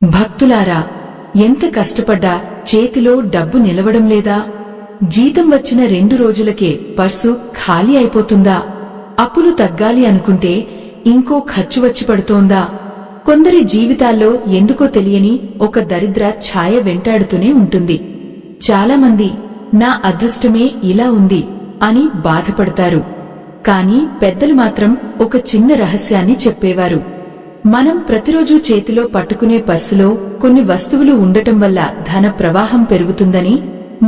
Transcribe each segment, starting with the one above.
భక్తులారా, ఎంత కష్టపడ్డా చేతిలో డబ్బు నిలవడం లేదా? జీతం వచ్చిన 2 రోజులకే పర్సు ఖాళీ అయిపోతుందా? అప్పులు తగ్గాలి అనుకుంటే ఇంకో ఖర్చు వచ్చి పడుతోందా? కొందరి జీవితాల్లో ఎందుకో తెలియని ఒక దరిద్ర ఛాయ వెంటాడుతూనే ఉంటుంది. చాలామంది నా అదృష్టమే ఇలా ఉంది అని బాధపడతారు. కాని పెద్దలు మాత్రం ఒక చిన్న రహస్యాన్ని చెప్పేవారు. మనం ప్రతిరోజూ చేతిలో పట్టుకునే పర్సులో కొన్ని వస్తువులు ఉండటం వల్ల ధన ప్రవాహం పెరుగుతుందని,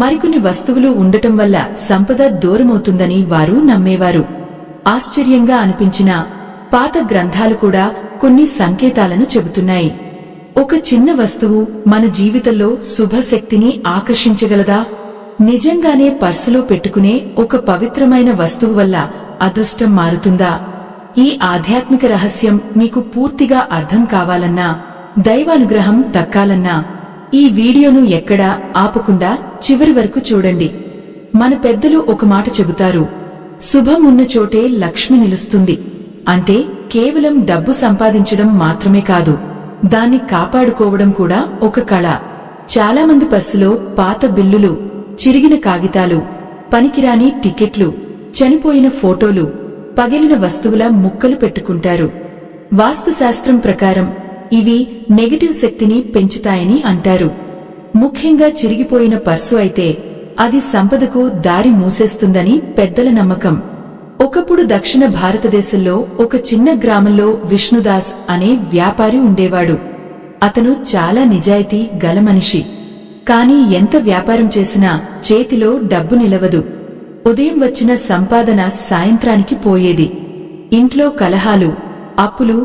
మరికొన్ని వస్తువులు ఉండటం వల్ల సంపద దూరమవుతుందని వారు నమ్మేవారు. ఆశ్చర్యంగా అనిపించిన పాత గ్రంథాలు కూడా కొన్ని సంకేతాలను చెబుతున్నాయి. ఒక చిన్న వస్తువు మన జీవితంలో శుభశక్తిని ఆకర్షించగలదా? నిజంగానే పర్సులో పెట్టుకునే ఒక పవిత్రమైన వస్తువు వల్ల అదృష్టం మారుతుందా? ఈ ఆధ్యాత్మిక రహస్యం మీకు పూర్తిగా అర్థం కావాలన్నా, దైవానుగ్రహం దక్కాలన్నా ఈ వీడియోను ఎక్కడా ఆపకుండా చివరి వరకు చూడండి. మన పెద్దలు ఒక మాట చెబుతారు, శుభం ఉన్న చోటే లక్ష్మి నిలుస్తుంది. అంటే కేవలం డబ్బు సంపాదించడం మాత్రమే కాదు, దాన్ని కాపాడుకోవడం కూడా ఒక కళ. చాలామంది పర్సులో పాత బిల్లులు, చిరిగిన కాగితాలు, పనికిరాని టికెట్లు, చనిపోయిన ఫోటోలు, పగిలిన వస్తువుల ముక్కలు పెట్టుకుంటారు. వాస్తుశాస్త్రం ప్రకారం ఇవి నెగటివ్ శక్తిని పెంచుతాయని అంటారు. ముఖ్యంగా చిరిగిపోయిన పర్సు అయితే అది సంపదకు దారి మూసేస్తుందని పెద్దల నమ్మకం. ఒకప్పుడు దక్షిణ భారతదేశంలో ఒక చిన్న గ్రామంలో విష్ణుదాస్ అనే వ్యాపారి ఉండేవాడు. అతను చాలా నిజాయితీ గల మనిషి. కాని ఎంత వ్యాపారం చేసినా చేతిలో డబ్బు నిలవదు. ఉదయం వచ్చిన సంపాదన సాయంత్రానికి పోయేది. ఇంట్లో కలహాలు, అప్పులు,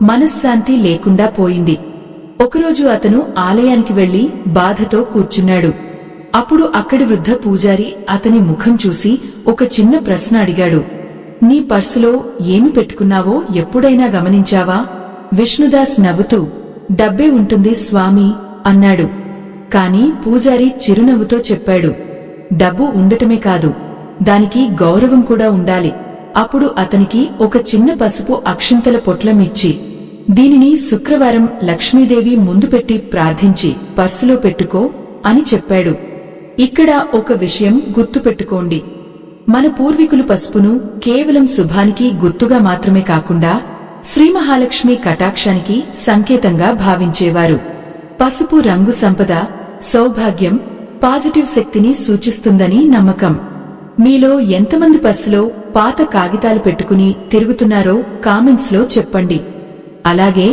మనశ్శాంతి లేకుండా పోయింది. ఒకరోజు అతను ఆలయానికి వెళ్లి బాధతో కూర్చున్నాడు. అప్పుడు అక్కడి వృద్ధ పూజారి అతని ముఖం చూసి ఒక చిన్న ప్రశ్న అడిగాడు. నీ పర్సులో ఏమి పెట్టుకున్నావో ఎప్పుడైనా గమనించావా? విష్ణుదాస్ నవ్వుతూ, డబ్బే ఉంటుంది స్వామీ అన్నాడు. కాని పూజారి చిరునవ్వుతో చెప్పాడు, డబ్బు ఉండటమే కాదు, దానికి గౌరవం కూడా ఉండాలి. అప్పుడు అతనికి ఒక చిన్న పసుపు అక్షింతల పొట్లం ఇచ్చి, దీనిని శుక్రవారం లక్ష్మీదేవి ముందు పెట్టి ప్రార్థించి పర్సులో పెట్టుకో అని చెప్పాడు. ఇక్కడ ఒక విషయం గుర్తుపెట్టుకోండి. మన పూర్వీకులు పసుపును కేవలం శుభానికి గుర్తుగా మాత్రమే కాకుండా శ్రీ మహాలక్ష్మి కటాక్షానికి సంకేతంగా భావించేవారు. పసుపు రంగు సంపద, సౌభాగ్యం, పాజిటివ్ శక్తిని సూచిస్తుందని నమ్మకం. మీలో ఎంతమంది పర్సులో పాత కాగితాలు పెట్టుకుని తిరుగుతున్నారో కామెంట్స్ లో చెప్పండి. అలాగే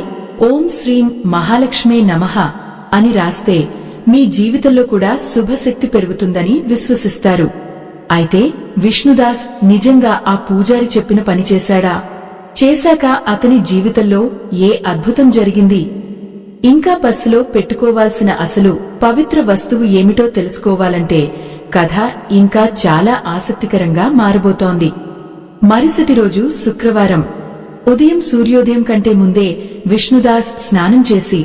ఓం శ్రీం మహాలక్ష్మే నమః అని రాస్తే మీ జీవితంలో కూడా శుభశక్తి పెరుగుతుందని విశ్వసిస్తారు. అయితే విష్ణుదాస్ నిజంగా ఆ పూజారి చెప్పిన పని చేశాడా? చేశాక అతని జీవితంలో ఏ అద్భుతం జరిగింది? ఇంకా పర్సులో పెట్టుకోవాల్సిన అసలు పవిత్ర వస్తువు ఏమిటో తెలుసుకోవాలంటే కథ ఇంకా చాలా ఆసక్తికరంగా మారబోతోంది. మరుసటి రోజు శుక్రవారం ఉదయం సూర్యోదయం కంటే ముందే విష్ణుదాస్ స్నానం చేసి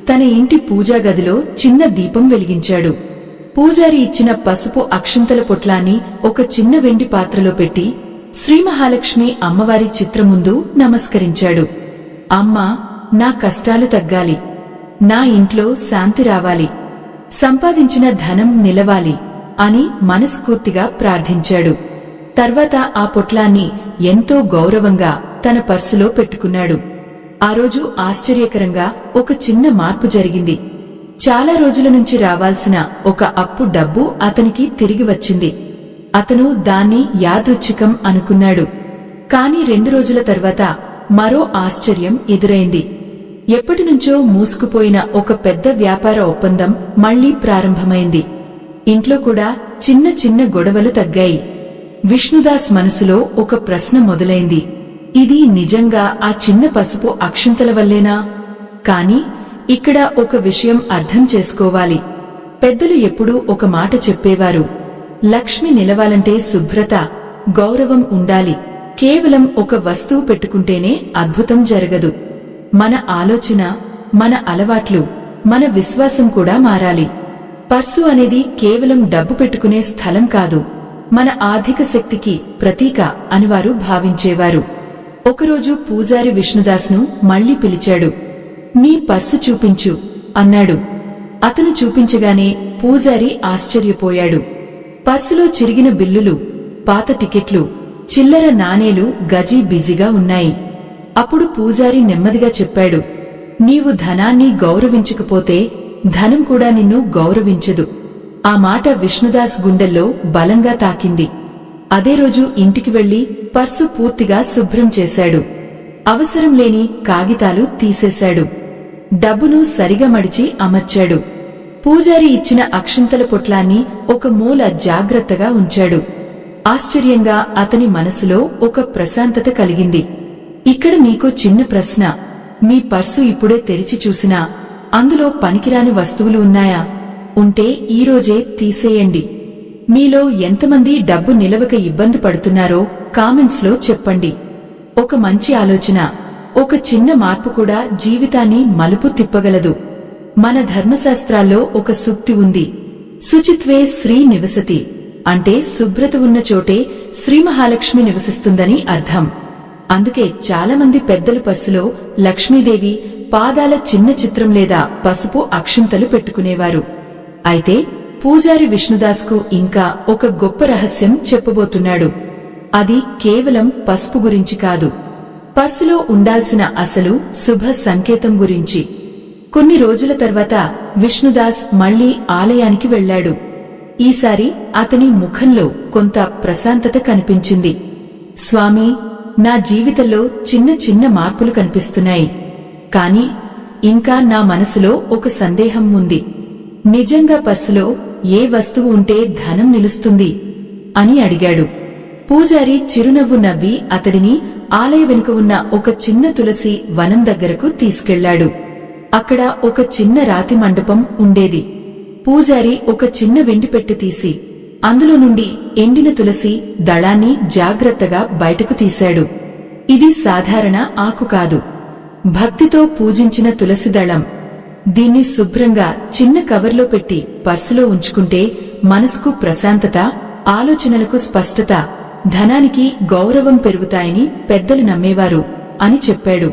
తన ఇంటి పూజా గదిలో చిన్న దీపం వెలిగించాడు. పూజారి ఇచ్చిన పసుపు అక్షింతల పొట్లాన్ని ఒక చిన్న వెండి పాత్రలో పెట్టి శ్రీ మహాలక్ష్మి అమ్మవారి చిత్రం ముందు నమస్కరించాడు. అమ్మా, నా కష్టాలు తగ్గాలి, నా ఇంట్లో శాంతి రావాలి, సంపాదించిన ధనం నిలవాలి అని మనస్ఫూర్తిగా ప్రార్థించాడు. తర్వాత ఆ పొట్లాన్ని ఎంతో గౌరవంగా తన పర్సులో పెట్టుకున్నాడు. ఆ రోజు ఆశ్చర్యకరంగా ఒక చిన్న మార్పు జరిగింది. చాలా రోజుల నుంచి రావాల్సిన ఒక అప్పు డబ్బు అతనికి తిరిగి వచ్చింది. అతను దాన్ని యాదృచ్ఛికం అనుకున్నాడు. కాని 2 రోజుల తర్వాత మరో ఆశ్చర్యం ఎదురైంది. ఎప్పటినుంచో మూసుకుపోయిన ఒక పెద్ద వ్యాపార ఒప్పందం మళ్లీ ప్రారంభమైంది. ఇంట్లో కూడా చిన్న చిన్న గొడవలు తగ్గాయి. విష్ణుదాస్ మనసులో ఒక ప్రశ్న మొదలైంది. ఇది నిజంగా ఆ చిన్న పసుపు అక్షింతల వల్లేనా? కాని ఇక్కడ ఒక విషయం అర్థం చేసుకోవాలి. పెద్దలు ఎప్పుడూ ఒక మాట చెప్పేవారు, లక్ష్మి నిలవాలంటే శుభ్రత, గౌరవం ఉండాలి. కేవలం ఒక వస్తువు పెట్టుకుంటేనే అద్భుతం జరగదు. మన ఆలోచన, మన అలవాట్లు, మన విశ్వాసం కూడా మారాలి. పర్సు అనేది కేవలం డబ్బు పెట్టుకునే స్థలం కాదు, మన ఆర్థిక శక్తికి ప్రతీక అని వారు భావించేవారు. ఒకరోజు పూజారి విష్ణుదాస్ను మళ్లీ పిలిచాడు. నీ పర్సు చూపించు అన్నాడు. అతను చూపించగానే పూజారి ఆశ్చర్యపోయాడు. పర్సులో చిరిగిన బిల్లులు, పాత టికెట్లు, చిల్లర నాణేలు గజిబిజిగా ఉన్నాయి. అప్పుడు పూజారి నెమ్మదిగా చెప్పాడు, నీవు ధనాన్ని గౌరవించకపోతే ధనం కూడా నిన్ను గౌరవించదు. ఆ మాట విష్ణుదాస్ గుండెల్లో బలంగా తాకింది. అదే రోజు ఇంటికి వెళ్లి పర్సు పూర్తిగా శుభ్రం చేశాడు. అవసరం లేని కాగితాలు తీసేశాడు. డబ్బును సరిగా మడిచి అమర్చాడు. పూజారి ఇచ్చిన అక్షింతల పొట్లాన్ని ఒక మూల జాగ్రత్తగా ఉంచాడు. ఆశ్చర్యంగా అతని మనసులో ఒక ప్రశాంతత కలిగింది. ఇక్కడ మీకో చిన్న ప్రశ్న. మీ పర్సు ఇప్పుడే తెరిచి చూసినా అందులో పనికిరాని వస్తువులు ఉన్నాయా? ఉంటే ఈరోజే తీసేయండి. మీలో ఎంతమంది డబ్బు నిలవక ఇబ్బంది పడుతున్నారో కామెంట్స్ లో చెప్పండి. ఒక మంచి ఆలోచన, ఒక చిన్న మార్పు కూడా జీవితాన్ని మలుపు తిప్పగలదు. మన ధర్మశాస్త్రాల్లో ఒక సూక్తి ఉంది, శుచిత్వే శ్రీ నివసతి, అంటే శుభ్రత ఉన్న చోటే శ్రీ మహాలక్ష్మి నివసిస్తుందని అర్థం. అందుకే చాలామంది పెద్దలు పర్సులో లక్ష్మీదేవి పాదాల చిన్న చిత్రం లేదా పసుపు అక్షింతలు పెట్టుకునేవారు. అయితే పూజారి విష్ణుదాస్కు ఇంకా ఒక గొప్ప రహస్యం చెప్పబోతున్నాడు. అది కేవలం పసుపు గురించి కాదు, పర్సులో ఉండాల్సిన అసలు శుభ సంకేతం గురించి. కొన్ని రోజుల తర్వాత విష్ణుదాస్ మళ్లీ ఆలయానికి వెళ్లాడు. ఈసారి అతని ముఖంలో కొంత ప్రశాంతత కనిపించింది. స్వామీ, నా జీవితంలో చిన్న చిన్న మార్పులు కనిపిస్తున్నాయి. కాని ఇంకా నా మనసులో ఒక సందేహం ఉంది. నిజంగా పర్సులో ఏ వస్తువు ఉంటే ధనం నిలుస్తుంది అని అడిగాడు. పూజారి చిరునవ్వు నవ్వి అతడిని ఆలయ వెనుక ఉన్న ఒక చిన్న తులసి వనం దగ్గరకు తీసుకెళ్లాడు. అక్కడ ఒక చిన్న రాతి మండపం ఉండేది. పూజారి ఒక చిన్న వెండిపెట్టె తీసి అందులో నుండి ఎండిన తులసి దళాన్ని జాగ్రత్తగా బయటకు తీశాడు. ఇది సాధారణ ఆకు కాదు, భక్తితో పూజించిన తులసి దళం. దీన్ని శుభ్రంగా చిన్న కవర్లో పెట్టి పర్సులో ఉంచుకుంటే మనసుకు ప్రశాంతత, ఆలోచనలకు స్పష్టత, ధనానికి గౌరవం పెరుగుతాయని పెద్దలు నమ్మేవారు అని చెప్పాడు.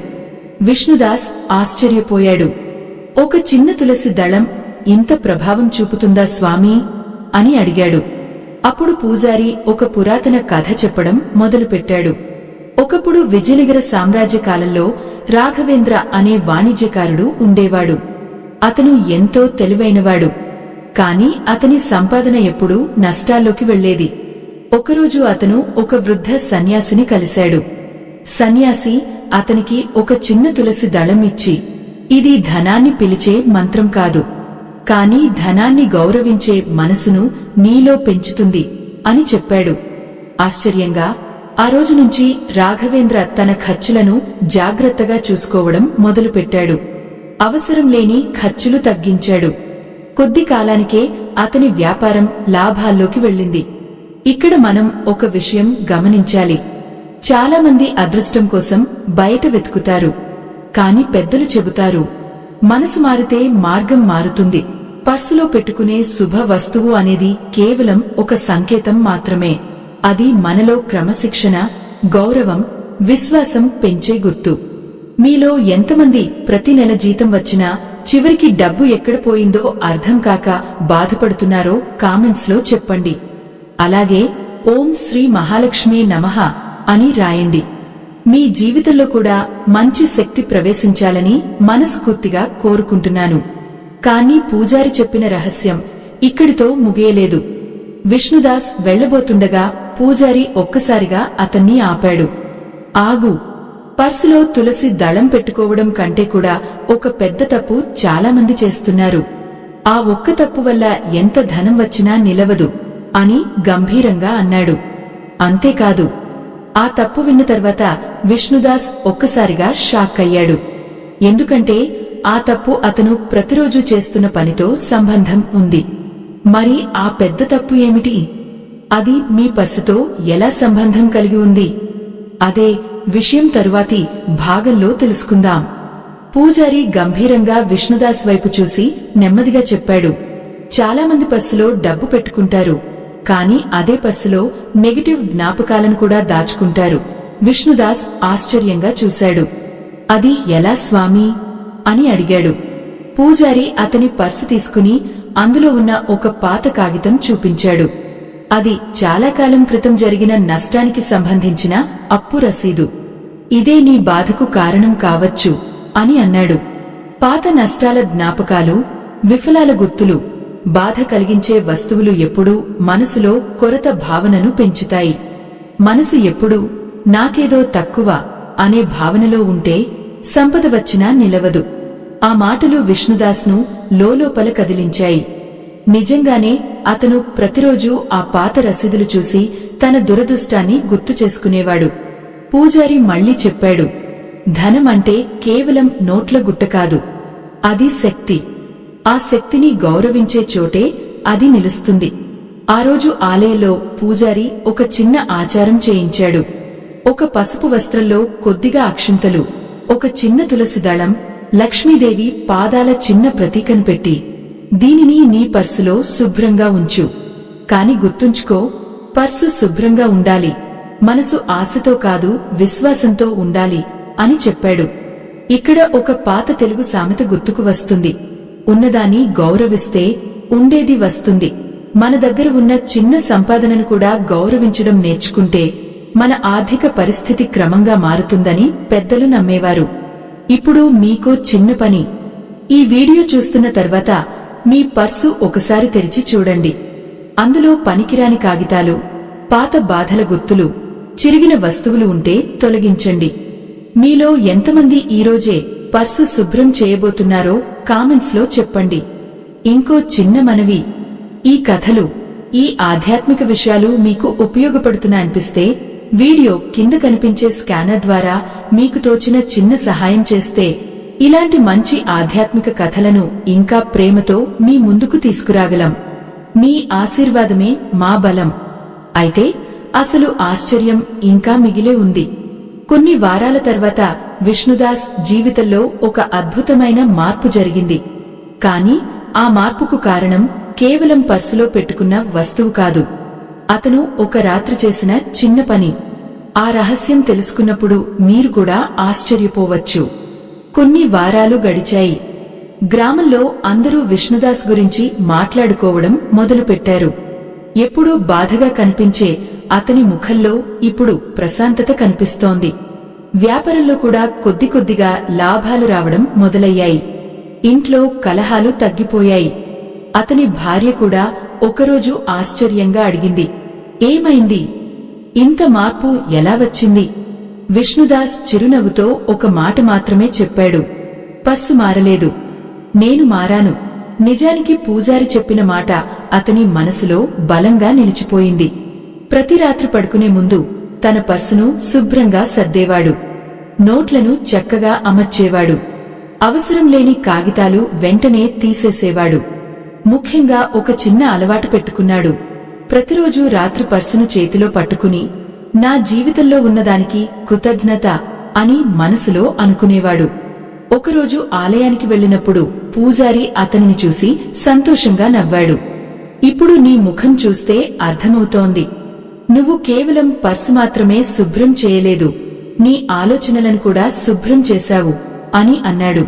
విష్ణుదాస్ ఆశ్చర్యపోయాడు. ఒక చిన్న తులసి దళం ఇంత ప్రభావం చూపుతుందా స్వామీ అని అడిగాడు. అప్పుడు పూజారి ఒక పురాతన కథ చెప్పడం మొదలుపెట్టాడు. ఒకప్పుడు విజయనగర సామ్రాజ్య కాలంలో రాఘవేంద్ర అనే వాణిజ్యకారుడు ఉండేవాడు. అతను ఎంతో తెలివైనవాడు. కాని అతని సంపాదన ఎప్పుడూ నష్టాల్లోకి వెళ్లేది. ఒకరోజు అతను ఒక వృద్ధ సన్యాసిని కలిశాడు. సన్యాసి అతనికి ఒక చిన్న తులసి దళం ఇచ్చి, ఇది ధనాన్ని పిలిచే మంత్రం కాదు, కాని ధనాన్ని గౌరవించే మనసును నీలో పెంచుతుంది అని చెప్పాడు. ఆశ్చర్యంగా ఆ రోజు నుంచి రాఘవేంద్ర తన ఖర్చులను జాగ్రత్తగా చూసుకోవడం మొదలుపెట్టాడు. అవసరం లేని ఖర్చులు తగ్గించాడు. కొద్ది కాలానికే అతని వ్యాపారం లాభాల్లోకి వెళ్ళింది. ఇక్కడ మనం ఒక విషయం గమనించాలి. చాలా మంది అదృష్టం కోసం బయట వెతుకుతారు, కాని పెద్దలు చెబుతారు, మనసు మారితే మార్గం మారుతుంది. పర్సులో పెట్టుకునే శుభ వస్తువు అనేది కేవలం ఒక సంకేతం మాత్రమే. అది మనలో క్రమశిక్షణ, గౌరవం, విశ్వాసం పెంచే గుర్తు. మీలో ఎంతమంది ప్రతి నెల జీతం వచ్చినా చివరికి డబ్బు ఎక్కడ పోయిందో అర్థం కాక బాధపడుతున్నారో కామెంట్స్ లో చెప్పండి. అలాగే ఓం శ్రీ మహాలక్ష్మీ నమః అని రాయండి. మీ జీవితంలో కూడా మంచి శక్తి ప్రవేశించాలని మనస్ఫూర్తిగా కోరుకుంటున్నాను. కానీ పూజారి చెప్పిన రహస్యం ఇక్కడితో ముగియలేదు. విష్ణుదాస్ వెళ్లబోతుండగా పూజారి ఒక్కసారిగా అతన్ని ఆపాడు. ఆగు, పర్సులో తులసి దళం పెట్టుకోవడం కంటే కూడా ఒక పెద్ద తప్పు చాలామంది చేస్తున్నారు. ఆ ఒక్క తప్పు వల్ల ఎంత ధనం వచ్చినా నిలవదు అని గంభీరంగా అన్నాడు. అంతేకాదు, ఆ తప్పు విన్న తర్వాత విష్ణుదాస్ ఒక్కసారిగా షాక్ అయ్యాడు. ఎందుకంటే ఆ తప్పు అతను ప్రతిరోజు చేస్తున్న పనితో సంబంధం ఉంది. మరి ఆ పెద్ద తప్పు ఏమిటి? అది మీ పర్సుతో ఎలా సంబంధం కలిగి ఉంది? అదే విషయం తరువాతి భాగంలో తెలుసుకుందాం. పూజారి గంభీరంగా విష్ణుదాస్ వైపు చూసి నెమ్మదిగా చెప్పాడు. చాలామంది పర్సులో డబ్బు పెట్టుకుంటారు, కాని అదే పర్సులో నెగటివ్ జ్ఞాపకాలను కూడా దాచుకుంటారు. విష్ణుదాస్ ఆశ్చర్యంగా చూశాడు. అది ఎలా స్వామీ అని అడిగాడు. పూజారి అతని పర్సు తీసుకుని అందులో ఉన్న ఒక పాత కాగితం చూపించాడు. అది చాలా కాలం క్రితం జరిగిన నష్టానికి సంబంధించిన అప్పు రసీదు. ఇదే నీ బాధకు కారణం కావచ్చు అని అన్నాడు. పాత నష్టాల జ్ఞాపకాలు, విఫలాల గుర్తులు, బాధ కలిగించే వస్తువులు ఎప్పుడూ మనసులో కొరత భావనను పెంచుతాయి. మనసు ఎప్పుడూ నాకేదో తక్కువ అనే భావనలో ఉంటే సంపద వచ్చినా నిలవదు. ఆ మాటలు విష్ణుదాస్ను లోలోపల కదిలించాయి. నిజంగానే అతను ప్రతిరోజూ ఆ పాత రసీదులు చూసి తన దురదృష్టాన్ని గుర్తు చేసుకునేవాడు. పూజారి మళ్లీ చెప్పాడు, ధనం అంటే కేవలం నోట్ల గుట్ట కాదు, అది శక్తి. ఆ శక్తిని గౌరవించే చోటే అది నిలుస్తుంది. ఆ రోజు ఆలయంలో పూజారి ఒక చిన్న ఆచారం చేయించాడు. ఒక పసుపు వస్త్రంలో కొద్దిగా అక్షింతలు, ఒక చిన్న తులసి దళం, లక్ష్మీదేవి పాదాల చిన్న ప్రతీకను పెట్టి, దీనిని నీ పర్సులో శుభ్రంగా ఉంచు. కాని గుర్తుంచుకో, పర్సు శుభ్రంగా ఉండాలి, మనసు ఆశతో కాదు విశ్వాసంతో ఉండాలి అని చెప్పాడు. ఇక్కడ ఒక పాత తెలుగు సామెత గుర్తుకు వస్తుంది. ఉన్నదాన్ని గౌరవిస్తే ఉండేది వస్తుంది. మన దగ్గర ఉన్న చిన్న సంపాదనను కూడా గౌరవించడం నేర్చుకుంటే మన ఆర్థిక పరిస్థితి క్రమంగా మారుతుందని పెద్దలు నమ్మేవారు. ఇప్పుడు మీకో చిన్న పని. ఈ వీడియో చూస్తున్న తర్వాత మీ పర్సు ఒకసారి తెరిచి చూడండి. అందులో పనికిరాని కాగితాలు, పాత బాధల గుర్తులు, చిరిగిన వస్తువులు ఉంటే తొలగించండి. మీలో ఎంతమంది ఈరోజే పర్సు శుభ్రం చేయబోతున్నారో కామెంట్స్లో చెప్పండి. ఇంకో చిన్న మనవి, ఈ కథలు, ఈ ఆధ్యాత్మిక విషయాలు మీకు ఉపయోగపడుతున్నాయనిపిస్తే వీడియో కింద కనిపించే స్కానర్ ద్వారా మీకు తోచిన చిన్న సహాయం చేస్తే ఇలాంటి మంచి ఆధ్యాత్మిక కథలను ఇంకా ప్రేమతో మీ ముందుకు తీసుకురాగలం. మీ ఆశీర్వాదమే మా బలం. అయితే అసలు ఆశ్చర్యం ఇంకా మిగిలే ఉంది. కొన్ని వారాల తర్వాత విష్ణుదాస్ జీవితంలో ఒక అద్భుతమైన మార్పు జరిగింది. కాని ఆ మార్పుకు కారణం కేవలం పర్సులో పెట్టుకున్న వస్తువు కాదు, అతను ఒక రాత్రి చేసిన చిన్న పని. ఆ రహస్యం తెలుసుకున్నప్పుడు మీరు కూడా ఆశ్చర్యపోవచ్చు. కొన్ని వారాలు గడిచాయి. గ్రామంలో అందరూ విష్ణుదాస్ గురించి మాట్లాడుకోవడం మొదలుపెట్టారు. ఎప్పుడూ బాధగా కనిపించే అతని ముఖంలో ఇప్పుడు ప్రశాంతత కనిపిస్తోంది. వ్యాపారంలో కూడా కొద్ది కొద్దిగా లాభాలు రావడం మొదలయ్యాయి. ఇంట్లో కలహాలు తగ్గిపోయాయి. అతని భార్య కూడా ఒకరోజు ఆశ్చర్యంగా అడిగింది, ఏమైంది? ఇంత మార్పు ఎలా వచ్చింది? విష్ణుదాస్ చిరునవ్వుతో ఒక మాట మాత్రమే చెప్పాడు, పర్సు మారలేదు, నేను మారాను. నిజానికి పూజారి చెప్పిన మాట అతని మనసులో బలంగా నిలిచిపోయింది. ప్రతి రాత్రి పడుకునే ముందు తన పర్సును శుభ్రంగా సర్దేవాడు. నోట్లను చక్కగా అమర్చేవాడు. అవసరం లేని కాగితాలు వెంటనే తీసేసేవాడు. ముఖ్యంగా ఒక చిన్న అలవాటు పెట్టుకున్నాడు. ప్రతిరోజూ రాత్రి పర్సును చేతిలో పట్టుకుని నా జీవితంలో ఉన్నదానికి కృతజ్ఞత అని మనసులో అనుకునేవాడు. ఒకరోజు ఆలయానికి వెళ్లినప్పుడు పూజారి అతనిని చూసి సంతోషంగా నవ్వాడు. ఇప్పుడు నీ ముఖం చూస్తే అర్థమవుతోంది, నువ్వు కేవలం పర్సు మాత్రమే శుభ్రం చేయలేదు, నీ ఆలోచనలను కూడా శుభ్రం చేశావు అని అన్నాడు.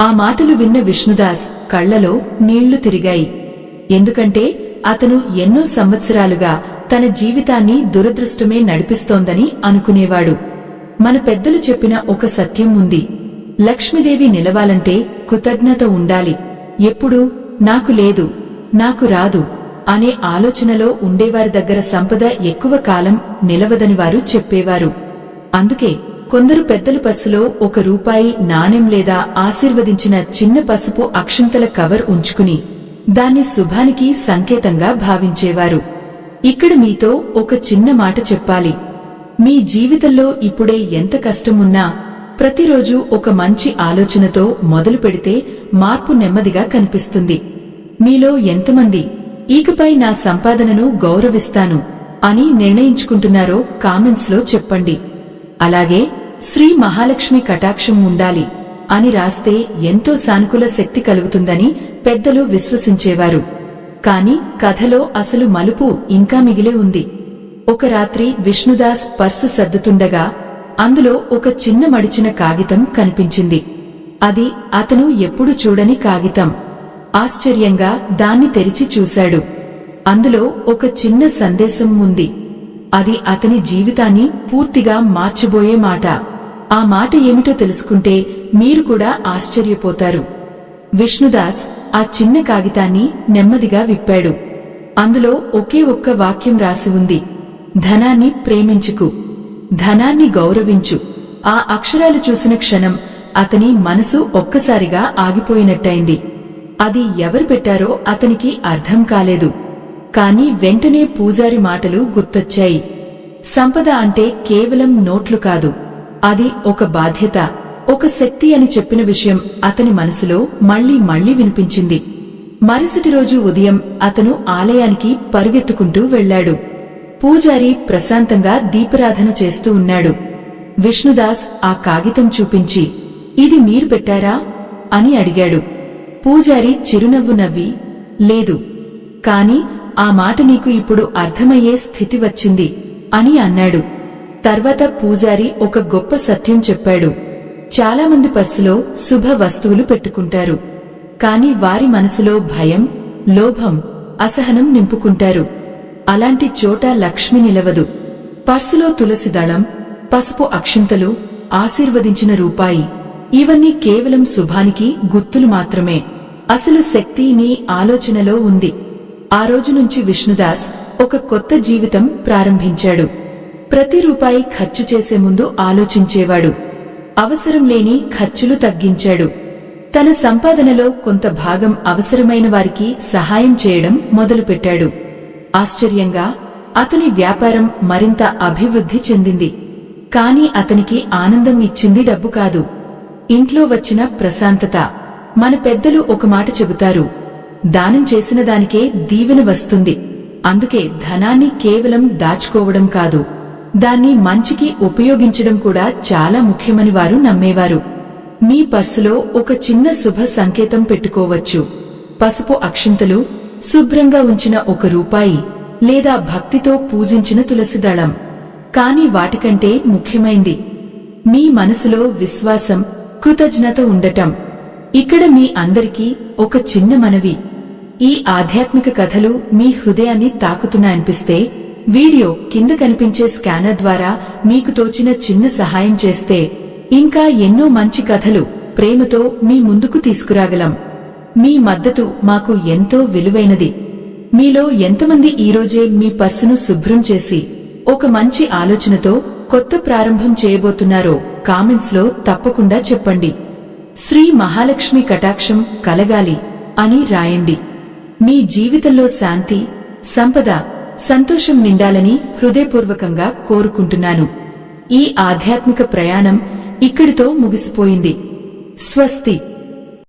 ఆ మాటలు విన్న విష్ణుదాస్ కళ్లలో నీళ్లు తిరిగాయి. ఎందుకంటే అతను ఎన్నో సంవత్సరాలుగా తన జీవితాన్ని దురదృష్టమే నడిపిస్తోందని అనుకునేవాడు. మన పెద్దలు చెప్పిన ఒక సత్యం ఉంది, లక్ష్మీదేవి నిలవాలంటే కృతజ్ఞత ఉండాలి. ఎప్పుడూ నాకు లేదు, నాకు రాదు అనే ఆలోచనలో ఉండేవారి దగ్గర సంపద ఎక్కువ కాలం నిలవదని వారు చెప్పేవారు. అందుకే కొందరు పెద్దల పర్సులో ₹1 నాణెం లేదా ఆశీర్వదించిన చిన్న పసుపు అక్షింతల కవర్ ఉంచుకుని దాన్ని శుభానికి సంకేతంగా భావించేవారు. ఇక్కడ మీతో ఒక చిన్న మాట చెప్పాలి. మీ జీవితంలో ఇప్పుడే ఎంత కష్టమున్నా ప్రతిరోజు ఒక మంచి ఆలోచనతో మొదలు పెడితే మార్పు నెమ్మదిగా కనిపిస్తుంది. మీలో ఎంతమంది ఇకపై నా సంపాదనను గౌరవిస్తాను అని నిర్ణయించుకుంటున్నారో కామెంట్స్లో చెప్పండి. అలాగే శ్రీ మహాలక్ష్మి కటాక్షం ఉండాలి అని రాస్తే ఎంతో సానుకూల శక్తి కలుగుతుందని పెద్దలు విశ్వసించేవారు. కాని కథలో అసలు మలుపు ఇంకా మిగిలే ఉంది. ఒక రాత్రి విష్ణుదాస్ పర్సు సర్దుతుండగా అందులో ఒక చిన్న మడిచిన కాగితం కనిపించింది. అది అతను ఎప్పుడు చూడని కాగితం. ఆశ్చర్యంగా దాన్ని తెరిచి చూశాడు. అందులో ఒక చిన్న సందేశం ఉంది. అది అతని జీవితాన్ని పూర్తిగా మార్చబోయే మాట. ఆ మాట ఏమిటో తెలుసుకుంటే మీరు కూడా ఆశ్చర్యపోతారు. విష్ణుదాస్ ఆ చిన్న కాగితాన్ని నెమ్మదిగా విప్పాడు. అందులో ఒకే ఒక్క వాక్యం రాసి ఉంది. ధనాన్ని ప్రేమించుకు, ధనాన్ని గౌరవించు. ఆ అక్షరాలు చూసిన క్షణం అతని మనసు ఒక్కసారిగా ఆగిపోయినట్టయింది. అది ఎవరు పెట్టారో అతనికి అర్థం కాలేదు. కాని వెంటనే పూజారి మాటలు గుర్తొచ్చాయి. సంపద అంటే కేవలం నోట్లు కాదు, అది ఒక బాధ్యత, ఒక శక్తి అని చెప్పిన విషయం అతని మనసులో మళ్లీ మళ్లీ వినిపించింది. మరుసటి రోజు ఉదయం అతను ఆలయానికి పరుగెత్తుకుంటూ వెళ్లాడు. పూజారి ప్రశాంతంగా దీపారాధన చేస్తూ ఉన్నాడు. విష్ణుదాస్ ఆ కాగితం చూపించి, ఇది మీరు పెట్టారా అని అడిగాడు. పూజారి చిరునవ్వు నవ్వి, లేదు, కాని ఆ మాట నీకు ఇప్పుడు అర్థమయ్యే స్థితి వచ్చింది అని అన్నాడు. తర్వాత పూజారి ఒక గొప్ప సత్యం చెప్పాడు. చాలామంది పర్సులో శుభ వస్తువులు పెట్టుకుంటారు, కాని వారి మనసులో భయం, లోభం, అసహనం నింపుకుంటారు. అలాంటి చోట లక్ష్మి నిలవదు. పర్సులో తులసి దళం, పసుపు అక్షింతలు, ఆశీర్వదించిన రూపాయి, ఇవన్నీ కేవలం శుభానికి గుర్తులు మాత్రమే. అసలు శక్తి నీ ఆలోచనలో ఉంది. ఆ రోజు నుంచి విష్ణుదాస్ ఒక కొత్త జీవితం ప్రారంభించాడు. ప్రతి రూపాయి ఖర్చు చేసే ముందు ఆలోచించేవాడు. అవసరం లేని ఖర్చులు తగ్గించాడు. తన సంపాదనలో కొంత భాగం అవసరమైన వారికి సహాయం చేయడం మొదలుపెట్టాడు. ఆశ్చర్యంగా అతని వ్యాపారం మరింత అభివృద్ధి చెందింది. కాని అతనికి ఆనందం ఇచ్చింది డబ్బు కాదు, ఇంట్లో వచ్చిన ప్రశాంతత. మన పెద్దలు ఒక మాట చెబుతారు, దానం చేసిన దానికే దీవెన వస్తుంది. అందుకే ధనాన్ని కేవలం దాచుకోవడం కాదు, దాన్ని మంచికి ఉపయోగించడం కూడా చాలా ముఖ్యమని వారు నమ్మేవారు. మీ పర్సులో ఒక చిన్న శుభ సంకేతం పెట్టుకోవచ్చు. పసుపు అక్షింతలు, శుభ్రంగా ఉంచిన ఒక రూపాయి, లేదా భక్తితో పూజించిన తులసి దళం. కాని వాటికంటే ముఖ్యమైంది మీ మనసులో విశ్వాసం, కృతజ్ఞత ఉండటం. ఇక్కడ మీ అందరికీ ఒక చిన్న మనవి. ఈ ఆధ్యాత్మిక కథలు మీ హృదయాన్ని తాకుతున్నాయనిపిస్తే వీడియో కింద కనిపించే స్కానర్ ద్వారా మీకు తోచిన చిన్న సహాయం చేస్తే ఇంకా ఎన్నో మంచి కథలు ప్రేమతో మీ ముందుకు తీసుకురాగలం. మీ మద్దతు మాకు ఎంతో విలువైనది. మీలో ఎంతమంది ఈరోజే మీ పర్సును శుభ్రం చేసి ఒక మంచి ఆలోచనతో కొత్త ప్రారంభం చేయబోతున్నారో కామెంట్స్ లో తప్పకుండా చెప్పండి. శ్రీ మహాలక్ష్మి కటాక్షం కలగాలి అని రాయండి. మీ జీవితంలో శాంతి, సంపద, సంతోషం నిండాలని హృదయపూర్వకంగా కోరుకుంటున్నాను. ఈ ఆధ్యాత్మిక ప్రయాణం ఇక్కడితో ముగిసిపోయింది. స్వస్తి.